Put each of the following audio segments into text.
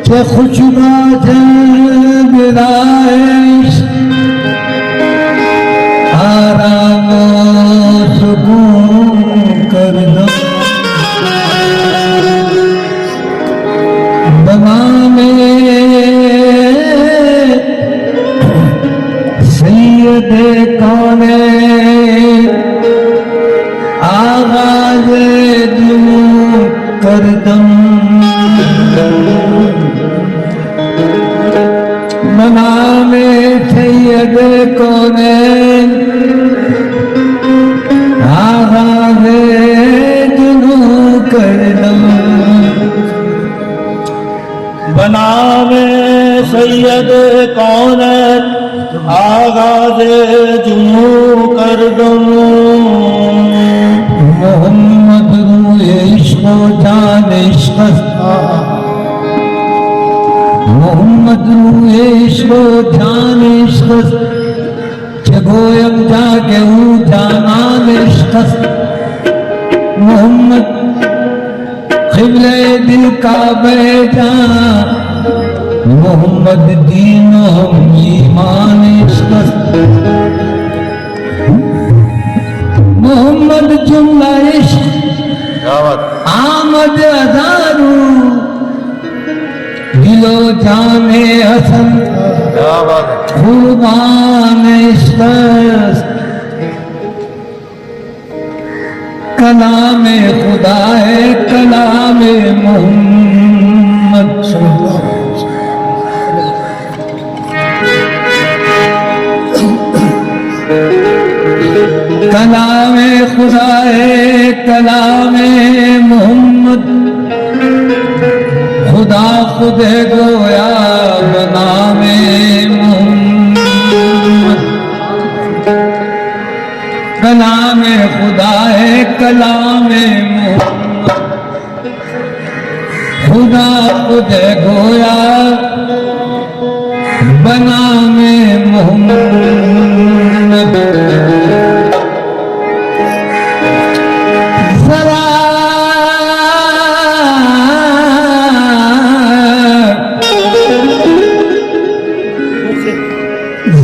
के खुशबा जगराइश आराम सुकून कर दो बना में सैयद कौने आगाज दूं कर दम बना में सैयद कौने आगाज दूं कर दम बनावे सैयद कौन आगाज जुमू कर दूं मोहम्मद रूए इश्क़ो जान इश्क़ मोहम्मद रूए इश्क़ो जान इश्क़ जगोयम जागे जानान इश्क़ मोहम्मद क़िबले दिल का बेजा मोहम्मद दीन ईमान इश्क़ मोहम्मद जुमला इश्क़ आमद अज़ारू दिलो जाने हसन खुरबान इश्क़ कलाम खुदा है कलाम मोहम्मद कलाम खुदा है कलाम मोहम्मद खुदा खुद गोया बनाम मोहम्मद कलाम खुदा है कलाम मोहम्मद खुदा खुद गोया बनाम मोहम्मद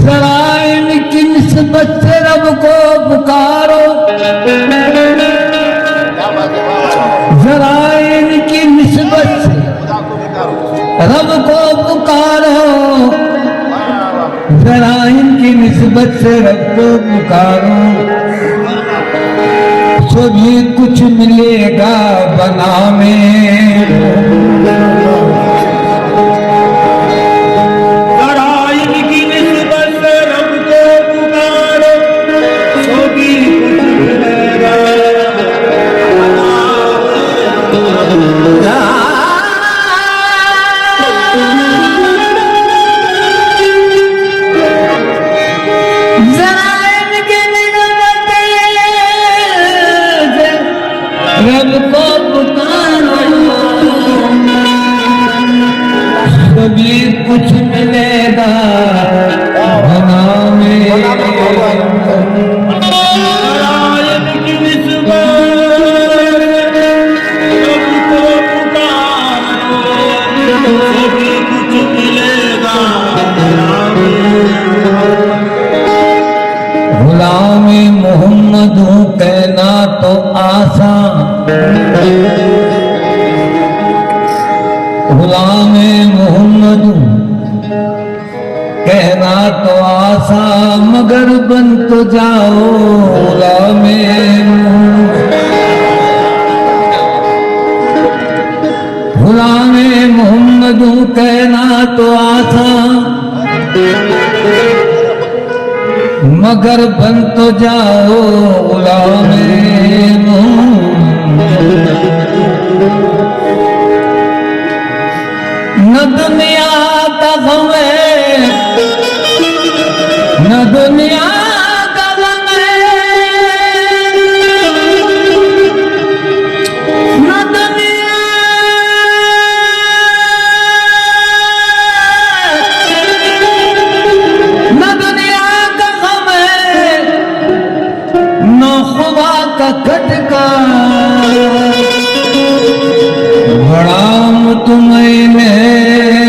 जरा इनकी निस्बत से रब को पुकारो जरा इनकी निस्बत से रब को पुकारो जरा इनकी निस्बत से रब को पुकारो तो भी कुछ मिलेगा बना में रब को पुकारो कभी कुछ मिलेगा बना में गुलाम मोहम्मद कहना तो आसान गुलाम मोहम्मद कहना तो आसान मगर बन तो जाओ गुलाम गुलाम मोहम्मद कहना तो आसान मगर बन तो जाओ गुलाम न दुनिया का गम है न दुनिया का गम है न दुनिया न दुनिया का गम है न खुदा का खटका बड़ा तुम्हें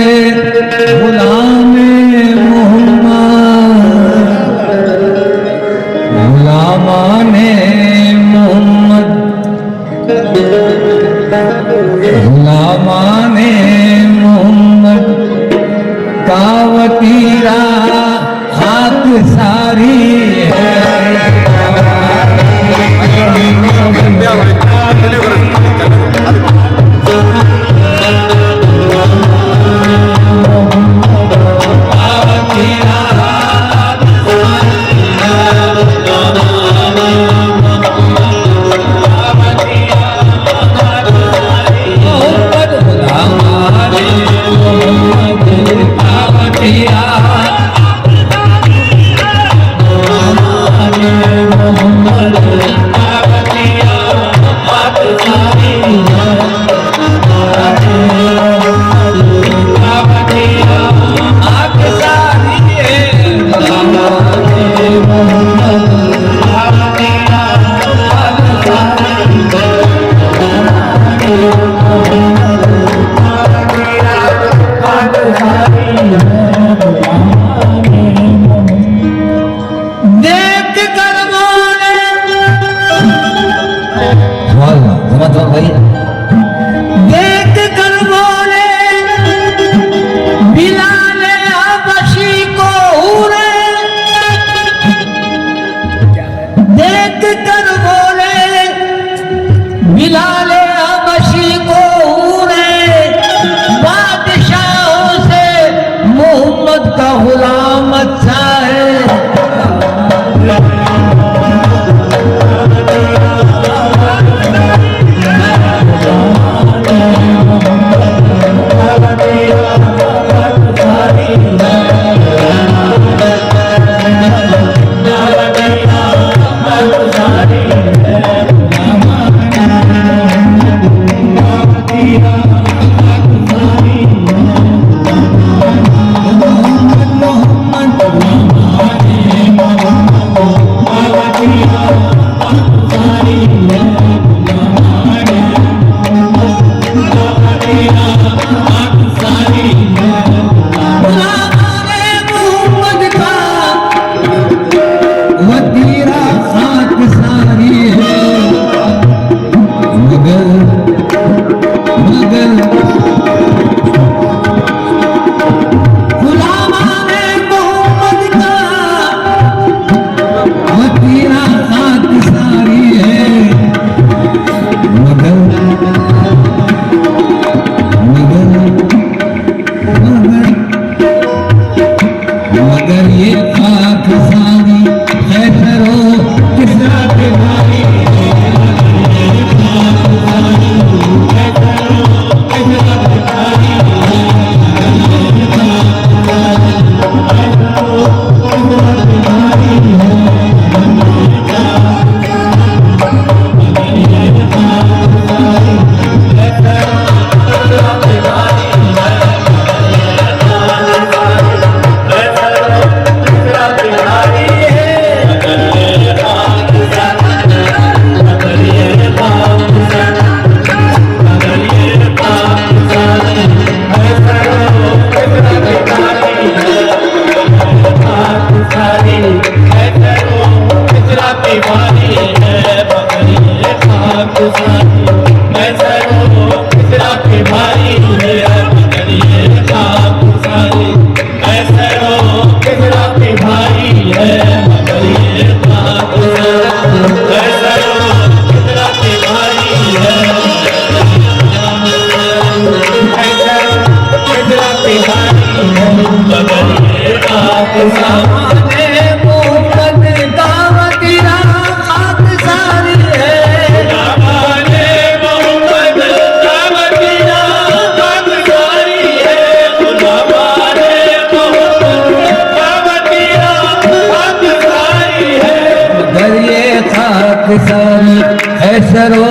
ऐसरो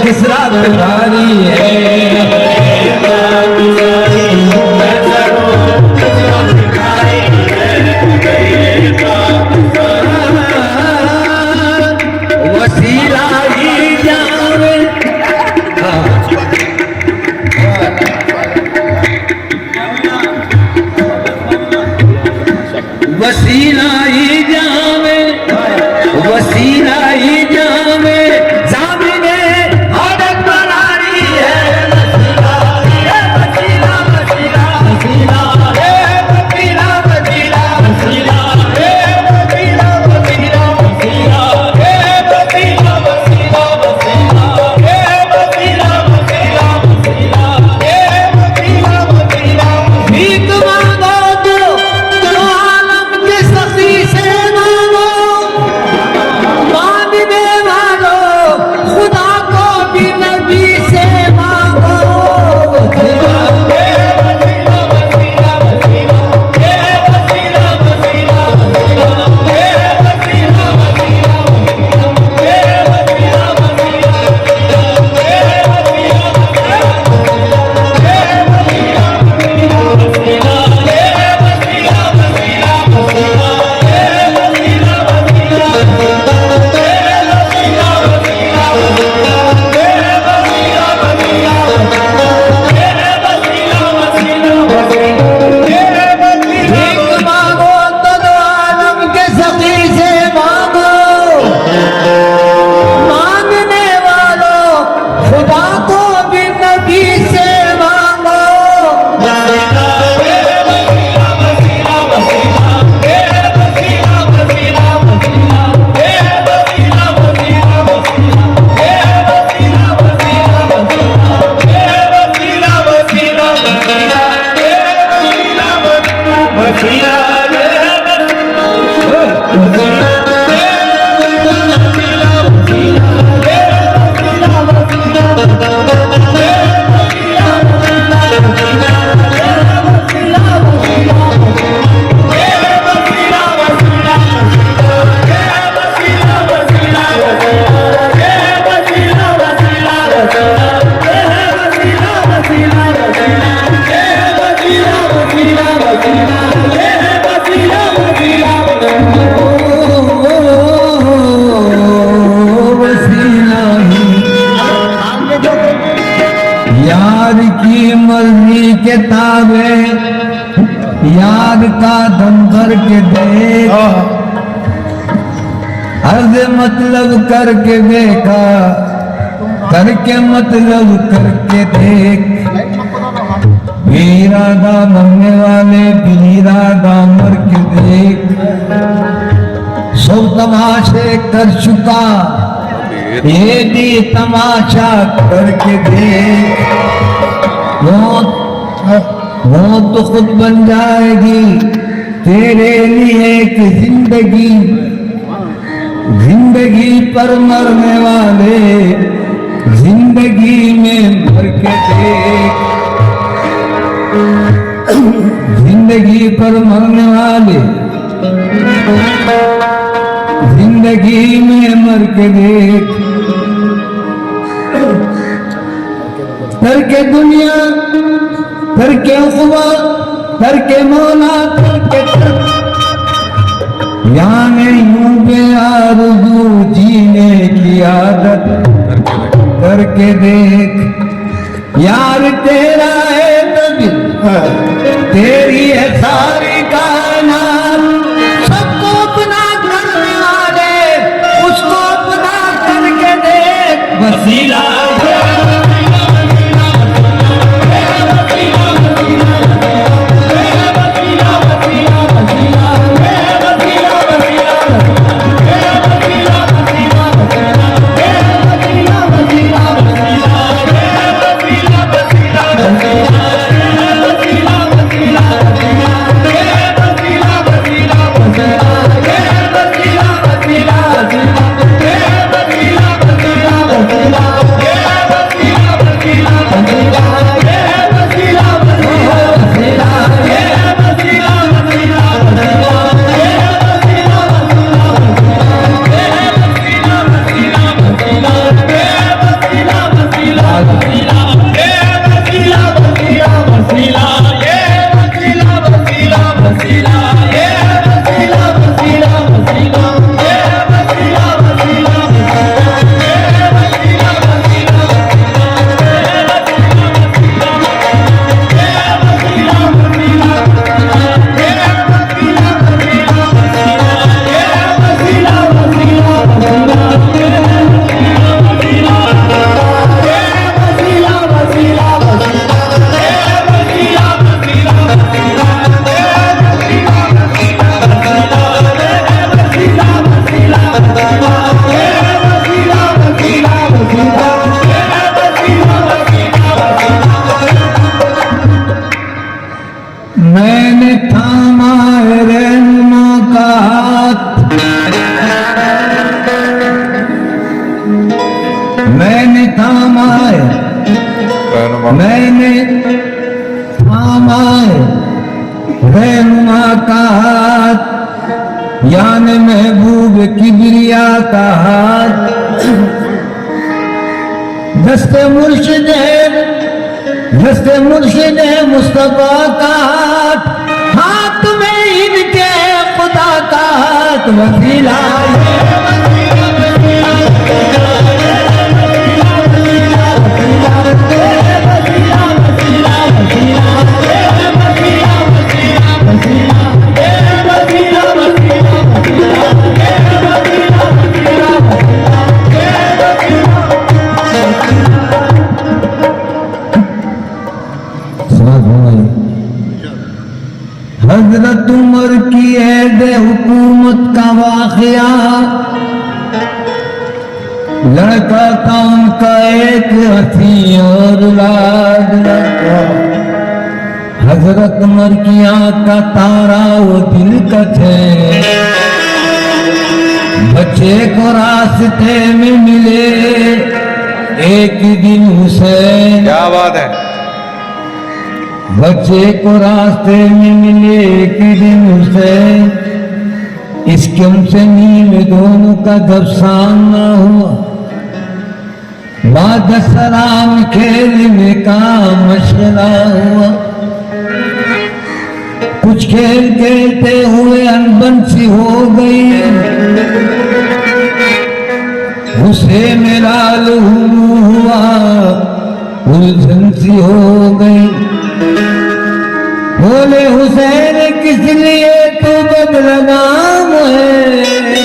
किसरा बिहारी है वसीला ही जावे वसीला ही जावे वसीला ही जावे जामिने आदत बनानी है वसीला वसीला वसीला वसीला वसीला वसीला वसीला वसीला वसीला वसीला वसीला वसीला वसीला वसीला वसीला वसीला भीख मांगो तो आलम के सखी से मांगो मांगने वालों खुदा को भी नबी से मांगो वसीला वसीला वसीला वसीला वसीला वसीला वसीला वसीला भीख मांगो तो दो आलम के सखी से मांगो मांगने वालों खुदा को भी नबी से मांगो वसीला वसीला वसीला वसीला वसीला वसीला वसीला वसीला वसीला यार की मर्जी के ताबे यार का दम भर के देख, अर्ज मतलब करके देखा, करके मतलब करके देख। बेइरादा मरने वाले बेइरादा मर के देख, सब तमाशे कर चुका ये भी तमाशा करके देख। मौत तो खुद बन जाएगी तेरे लिए एक जिंदगी, जिंदगी पर मरने वाले जिंदगी में मर के देख। जिंदगी पर मरने वाले जिंदगी में मर के देख। करके दुनिया करके उखवा करके मौला करके यानी यूं बेआरज़ू जीने की आदत करके देख। यार तेरा है तभी तेरी है सारी कायनात, सबको अपना करने वाले उसको अपना करके देख। वसीला मैंने थामा रहनुमा का हाथ, मैंने थामा मैंने थामा रहनुमा का हाथ, यानी महबूब किबरिया का हाथ। दस्ते मुर्शिद है मुस्तफा का हाथ, हाथ में इनके खुदा का हाथ। वसीला हजरत उमर की ऐद हुकूमत का वाक़या, लड़का था उनका एक हथी और लाज। हजरत उमर की आँख का तारा वो दिल का थे, बच्चे को रास्ते में मिले एक दिन हुसैन। क्या बात है। बच्चे को रास्ते में मिले एक दिन हुसैन, इसके हमसे नील दोनों का जब सामना हुआ, बाद सलाम खेलने का मशवरा हुआ। कुछ खेल खेलते हुए अनबन सी हो गई, गुस्से में लाल हुआ, उलझन सी हो गई। बोले हुसैन किस लिए तू बदनाम है,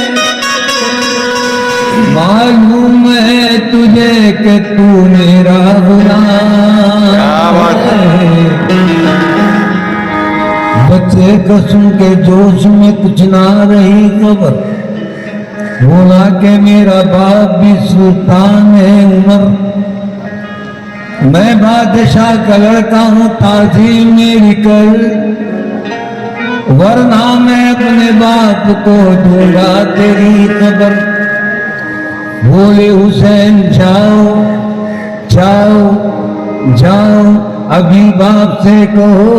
मालूम है तुझे कि तू मेरा गुलाम है। बच्चे कसम के जोश में कुछ ना रही खबर, बोला कि मेरा बाप भी सुल्तान है उमर, मैं बादशाह का लड़का हूं, ताज़ीम मेरी कर, वरना मैं अपने बाप को दूंगा तेरी खबर। बोले हुसैन जाओ जाओ जाओ, अभी बाप से कहो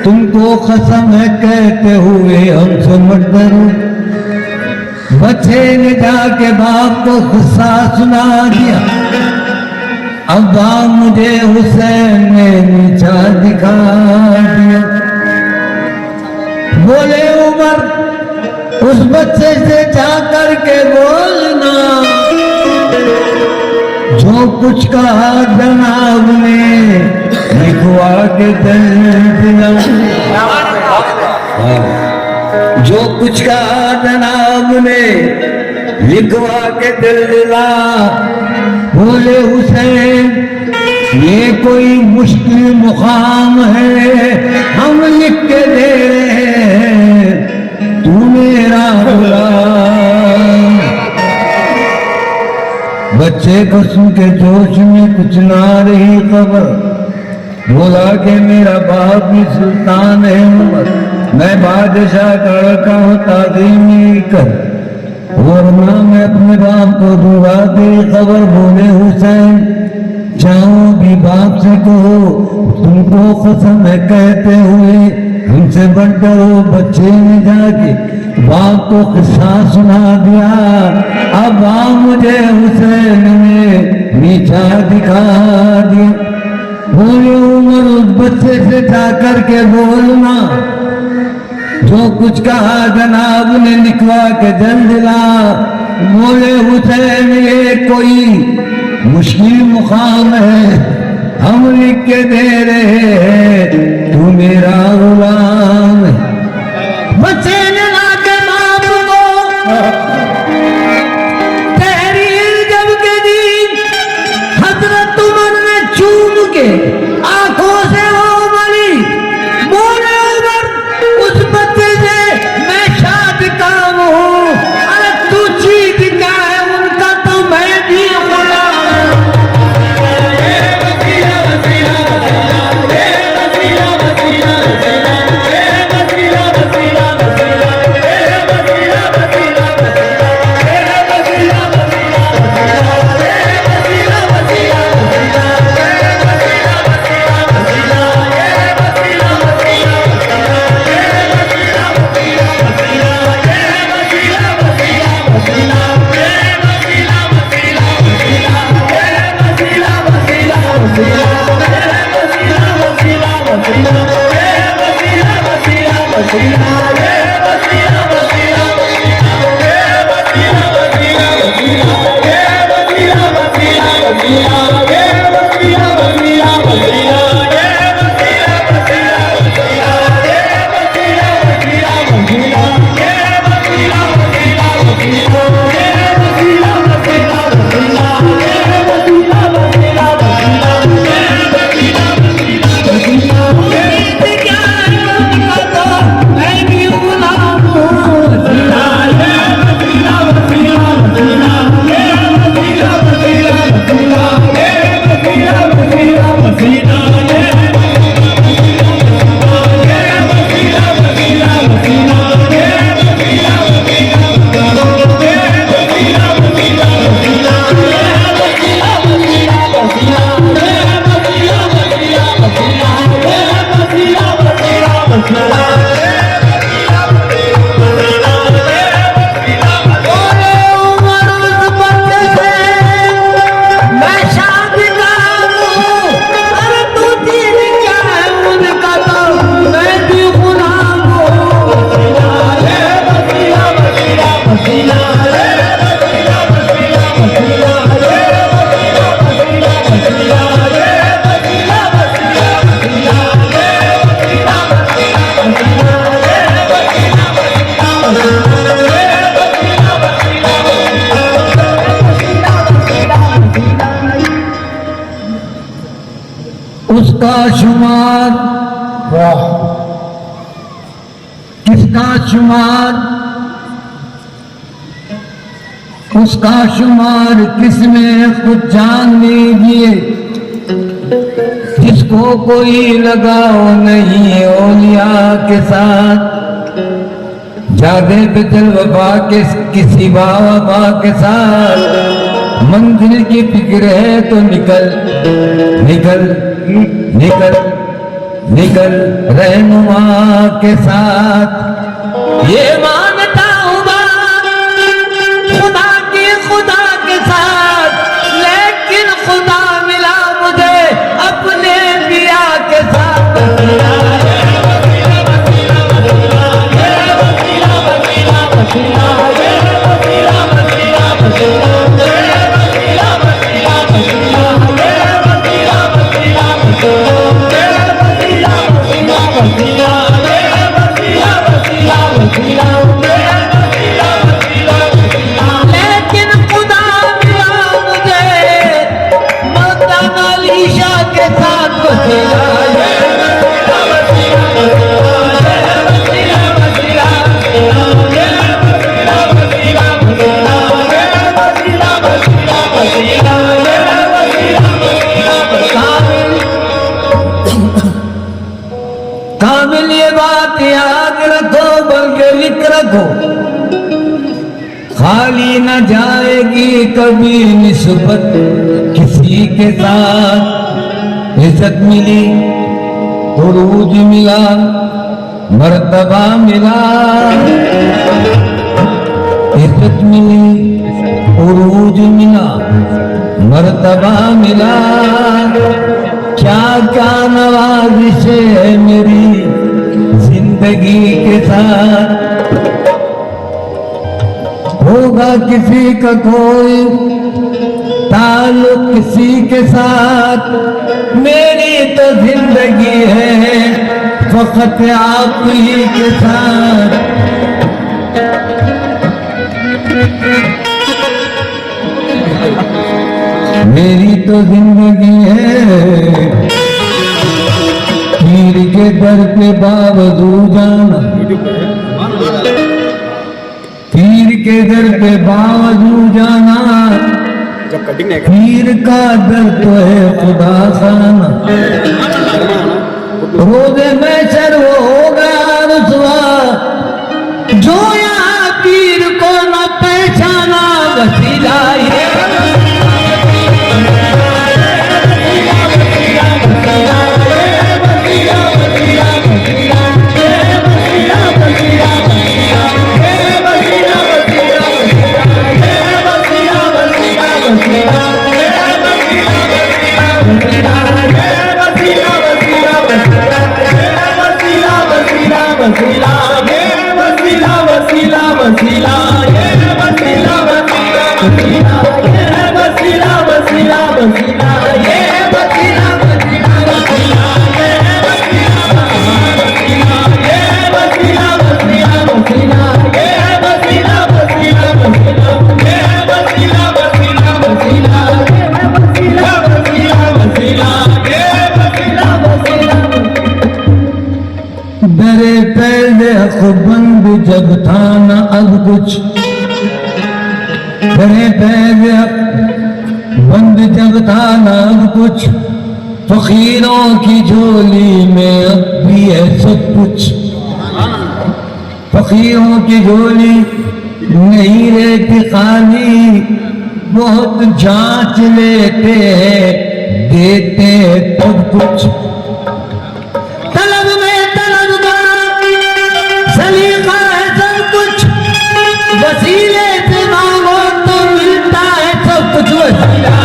तुमको कसम है कहते हुए हमसे मत डरो। बच्चे ने जाके बाप को किस्सा सुना दिया, अब्बा मुझे हुसैन ने नीचा दिखा दिया। बोले उमर उस बच्चे से जाकर के बोलना, जो कुछ कहा जनाब ने लिखवा के दिला, जो कुछ कहा जनाब ने लिखवा के दिला। बोले हुसैन ये कोई मुश्किल मुकाम है, हम लिख के दे रहे हैं, तू मेरा गुलाम। बच्चे कसम के जोश में कुछ ना रही खबर, बोला कि मेरा बाप भी सुल्तान है उमर, मैं बादशाह का लड़का हूं, ताज़ीम कर, वरना मैं अपने बाप को दूंगा तेरी खबर। बोले हुसैन जाओ भी बाप से कहो तुमको कसम है कहते हुए हमसे बढ़ डरो। बच्चे ने जाके बाप को किस्सा सुना दिया, अब मुझे हुसैन ने नीचा दिखा दिया। बोले उमर उस बच्चे से जाकर के बोलना, जो कुछ कहा जनाब ने लिखवा के जल दिला। बोले हुसैन ये कोई मुश्किल मुकाम है, हम लिख के दे रहे हैं, तू मेरा गुलाम है। बच्चे ने लाके बाप को तहरीर जब के दी, हजरत उमर ने चूम के आंखों से वो मरी। बोले उमर उस बच्चे से मैं शाद काम हूं, अरे तू चीज क्या है उनका, तो मैं भी गुलाम। उसका शुमार वाह किसका शुमार, उसका शुमार किसने खुद जान लीजिए। जिसको कोई लगाओ नहीं औलिया के साथ, जादे पे चल वफा के किसी वफा के साथ। मंजिल की फिक्र है तो निकल निकल निकल निकल रहनुमा के साथ। ये मानता हूँ बात खुदा के साथ, लेकिन खुदा मिला मुझे अपने पिया के साथ। लेकिन खुदा मिला मुझे मोनालिसा के साथ। कामिल ये बात याद रखो, बल्कि लिख रखो, खाली न जाएगी कभी निस्बत किसी के साथ। इज्जत मिली, उरूज मिला, मर्तबा मिला। इज्जत मिली, उरूज मिला, मर्तबा मिला। क्या क्या नवाजिश है मेरी जिंदगी के साथ। होगा किसी का कोई ताल्लुक किसी के साथ, मेरी तो जिंदगी है फकत आप ही के साथ। मेरी तो जिंदगी है पीर के दर पे बावजूद जाना, पीर के दर पे बावजूद जाना। पीर का दर तो है खुदा खाना। रोज़े महशर वो होगा रुसवा जो यहाँ पीर को न पहचाना। वसीला ये दरे पहले बंद जब था न अब कुछ। दरे पहले बंद जब था न अब कुछ। फकीरों की झोली में अब भी है सब कुछ। फकीरों की झोली नहीं रहती खाली, बहुत जांच लेते हैं देते हैं सब कुछ। तलब में तलब का सलीका है सब कुछ। वसीले से मांगो तो मिलता है सब कुछ। वसीला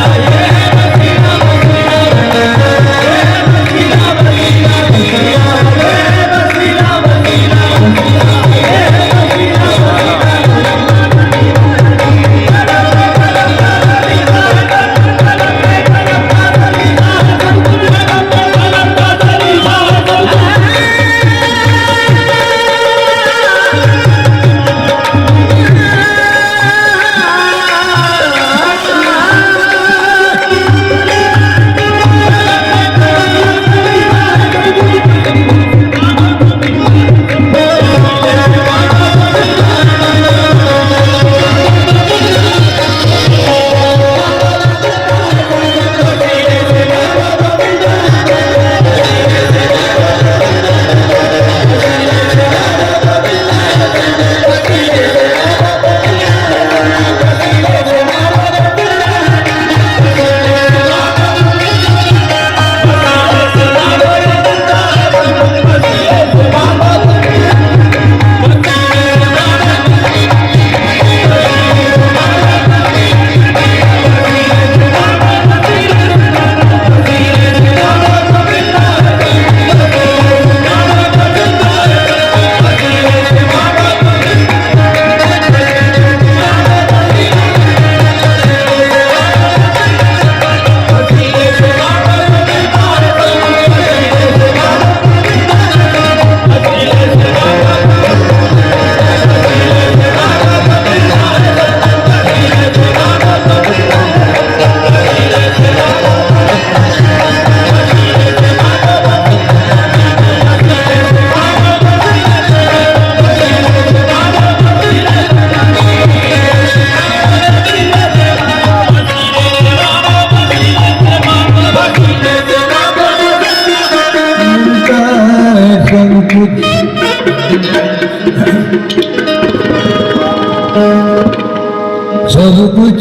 सब कुछ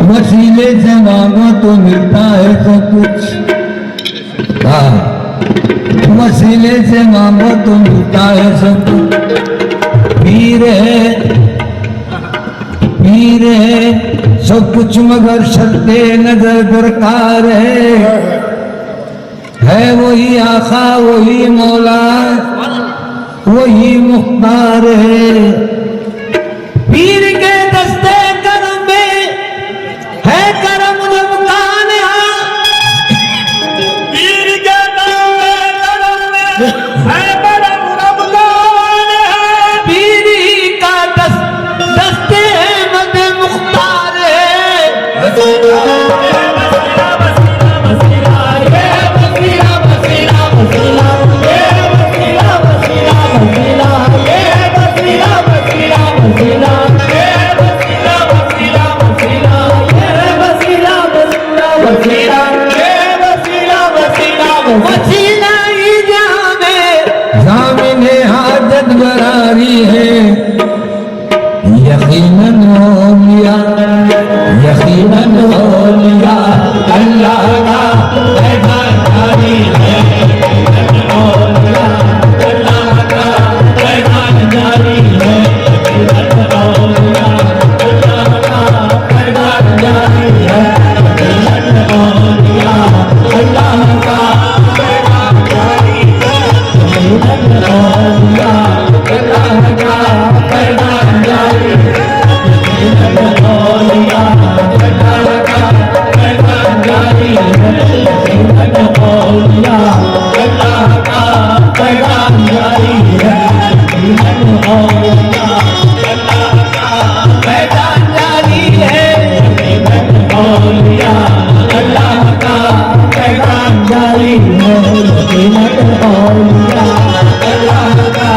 वसीले से मांगो तो मिलता है सब कुछ। हाँ, वसीले से मांगो तो मिलता है सब कुछ। पीर है सब कुछ मगर शर्ते नजर दरकार है वही आका वही मौला वही मुख्तार है। पीर के दस्ते करम में है करम रमजान पीर के करम में है करम रमजान है। पीरी का दस्ते मद मुख्तार वसीला ही जामिने हाजत बरारी है। यकीनन औलिया अल्लाह का पैगाम जारी है। औलिया अल्लाह का पैगाम जारी है। औलिया अल्लाह का पैगाम जारी है। औलिया अल्लाह का पैगाम जारी है। औलिया अल्लाह का पैगाम जारी है। औलिया अल्लाह का पैगाम जारी है। औलिया अल्लाह का पैगाम जारी है। औलिया अल्लाह का पैगाम जारी है। औलिया अल्लाह का पैगाम जारी है। औलिया अल्लाह का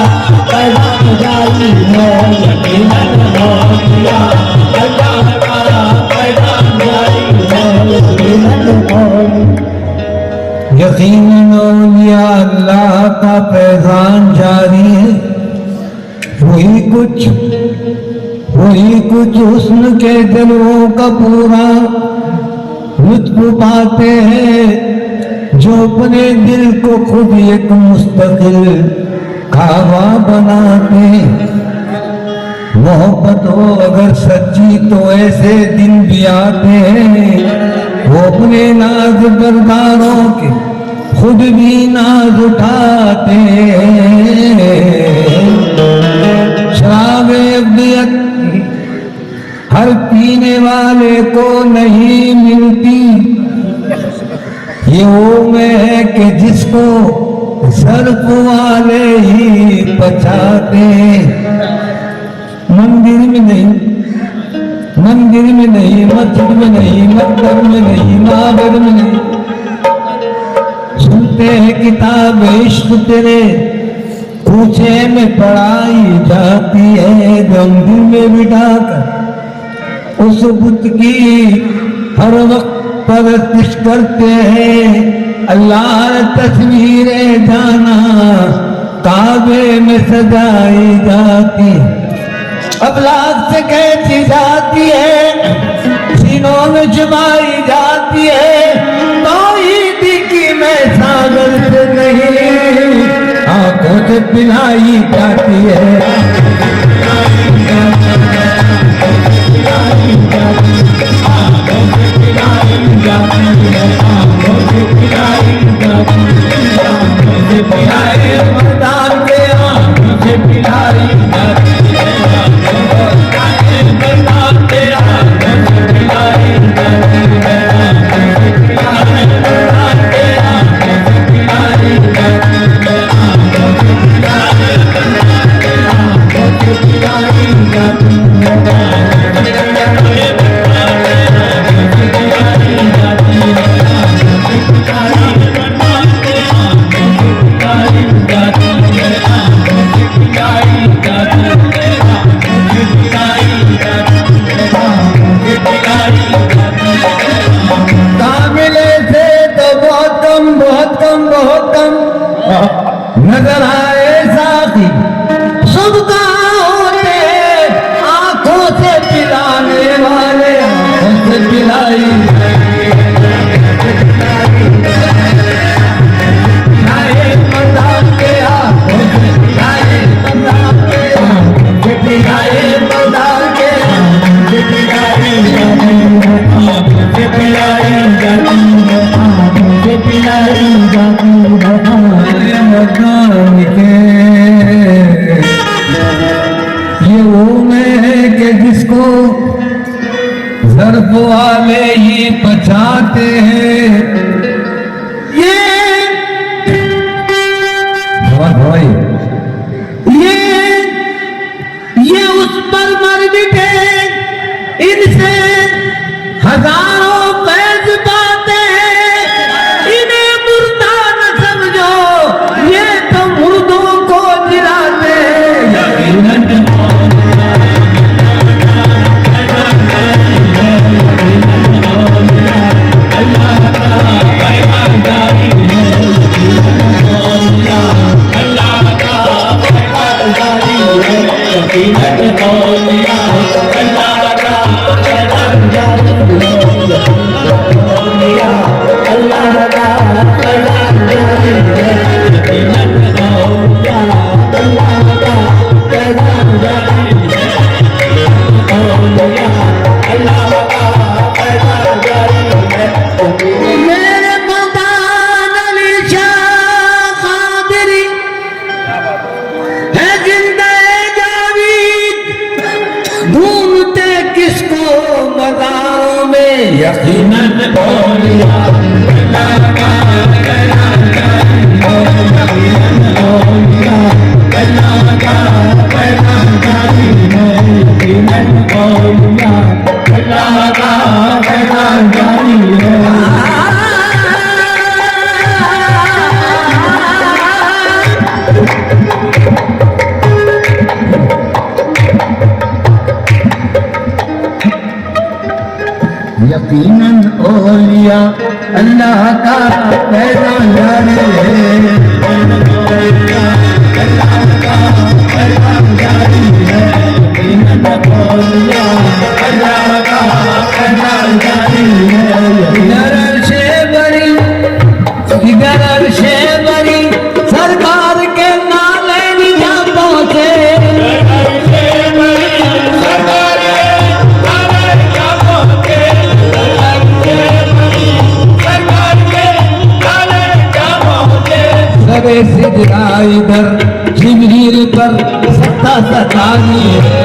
पैगाम जारी है। औलिया अल्लाह का पैगाम जारी है। यकीनन औलिया अल्लाह का पैगाम जारी है। वही कुछ हुस्न के दिलों का पूरा लुत्फ पाते हैं जो अपने दिल को खुद एक मुस्तकिल खावा बनाते हैं। मोहब्बत हो अगर सच्ची तो ऐसे दिन भी आते हैं वो अपने नाज बरदारों के खुद भी नाज उठाते हैं। शराब अब्दियत हर पीने वाले को नहीं मिलती। ये वो में है कि जिसको सर्फ वाले ही पचाते। मंदिर में नहीं मस्जिद में नहीं मकतब में नहीं माबद में नहीं सुनते हैं किताब इश्क तेरे पूछे में पढ़ाई जाती है। गम दिल में बिठाकर उस बुत की हर वक्त परस्तिश करते हैं। अल्लाह तस्वीरें जाना काबे में सजाई जाती है। अबलाग से कहती जाती है सीनों में जुबाई जाती है। तौहीद की मैं सागर से नहीं आंखों से पिलाई जाती है। मैदान के आंखों से पिलाई जाती है। नजर आए साथी सबका होते, आंखों से पिलाने वाले आंखों से पिलाई, पिलाए मजा के आंखों से पिलाए, मजा के आंखों से पिलाए, मजा के आंखों से पिलाए, आंखों से पिलाए जाती है, आंखों से पिलाए जाती है मकान के। ये वो मैं है कि जिसको ज़र्फ़ वाले ही बचाते हैं, ये उस पर मर बिके, इनसे हजारों फैज़ पाते हैं, इन्हें मुर्दा न समझो, ये तो मुर्दों को जिलाते हैं। यकीनन बोलिया यकीनन ओलिया अल्लाह का पैदा जाने है, अल्लाह का पैदा जारी है, यकीनन ओलिया अल्लाह का पैदा जारी है। इधर से बड़ी सरकार के नाले निजा पहुंचे, सिजरा इधर जिब्रील पर सत्ता सतानी है,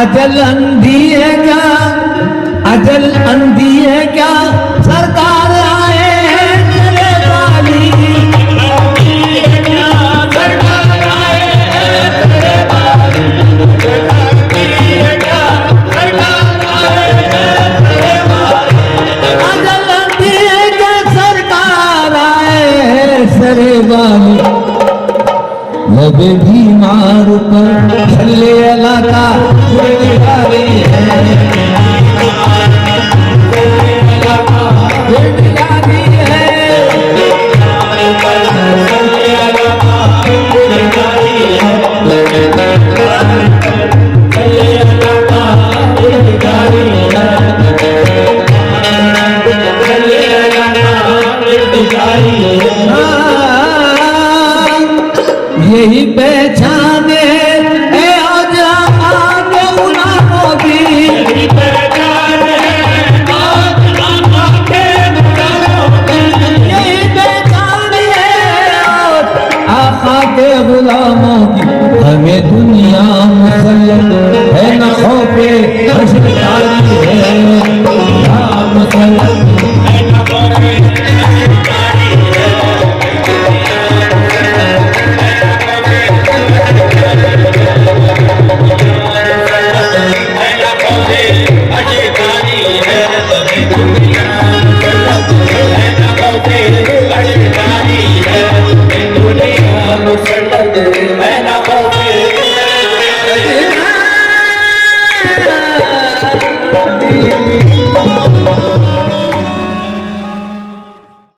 अजल अंधी है क्या, अजल अंधी है क्या, सरकार आए हैं चले वाली, सरकार आए हैं चले वाली, अजल अंधी है क्या, सरकार आए हैं सरे वाली, लबे बीमार पर छल्ले अला का यही पहचाने गुलामों की हमें दुनिया मुसल्लत है, न खौफे हश्र जारी है, मुसल्लत है न खौफे हश्र जारी है। रे